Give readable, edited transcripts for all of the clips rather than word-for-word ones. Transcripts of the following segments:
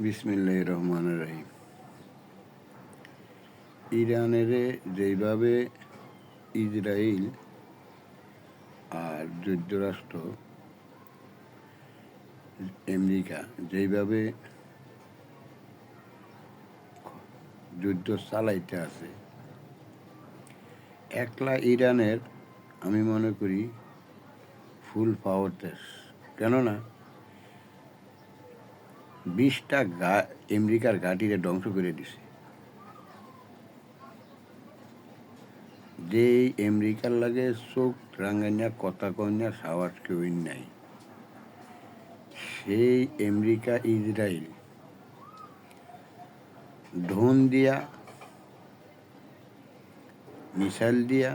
বিসমিল্লাহির রহমানির রহিম। ইরানের যেইভাবে ইসরায়েল আর যুক্তরাষ্ট্র আমেরিকা যেইভাবে যুদ্ধ চালাইতে আছে, একলা ইরানের আমি মনে করি ফুল পাওয়ার দেশ। কেননা 20টা আমেরিকার ঘাঁটিরে ধ্বংস করে দিছে। যে আমেরিকার লাগে চোখ রাঙ্গাইনা কথা কইনা সাহস কেউই নাই, সেই আমেরিকা ইসরায়েল ড্রোন দিয়া মিসাইল দিয়া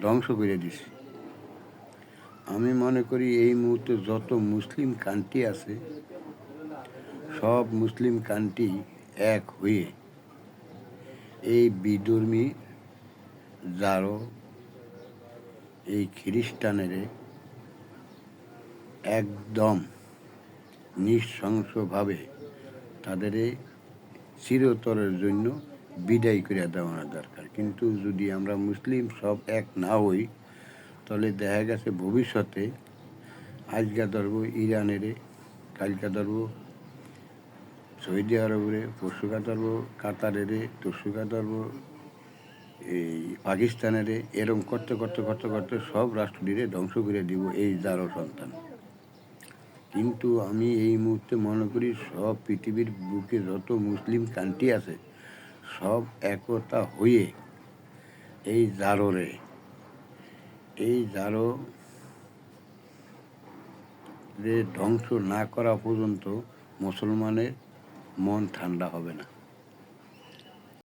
ধ্বংস করে দিছে। আমি মনে করি এই মুহূর্তে যত মুসলিম কান্ট্রি আছে, সব মুসলিম কান্ট্রি এক হয়ে এই বিধর্মী যারো এই খ্রিস্টানেরে একদম নৃশংসভাবে তাদের চিরতরের জন্য বিদায় করে দেওয়ানো দরকার। কিন্তু যদি আমরা মুসলিম সব এক না হই, তাহলে দেখা গেছে ভবিষ্যতে আজকে ধরবো ইরানেরে, কালকে ধরবো সৌদি আরবের, পরশুকা ধরবো কাতারেরে, তরশুকা ধরবো এই পাকিস্তানের, এরম করতে করতে করতে করতে সব রাষ্ট্রটিরে ধ্বংস করে দিব এই যারো সন্তান। কিন্তু আমি এই মুহূর্তে মনে করি সব পৃথিবীর বুকে যত মুসলিম কান্ট্রি আছে, সব একতা হয়ে এই জারো ধ্বংস না করা পর্যন্ত মুসলমানের মন ঠান্ডা হবে না।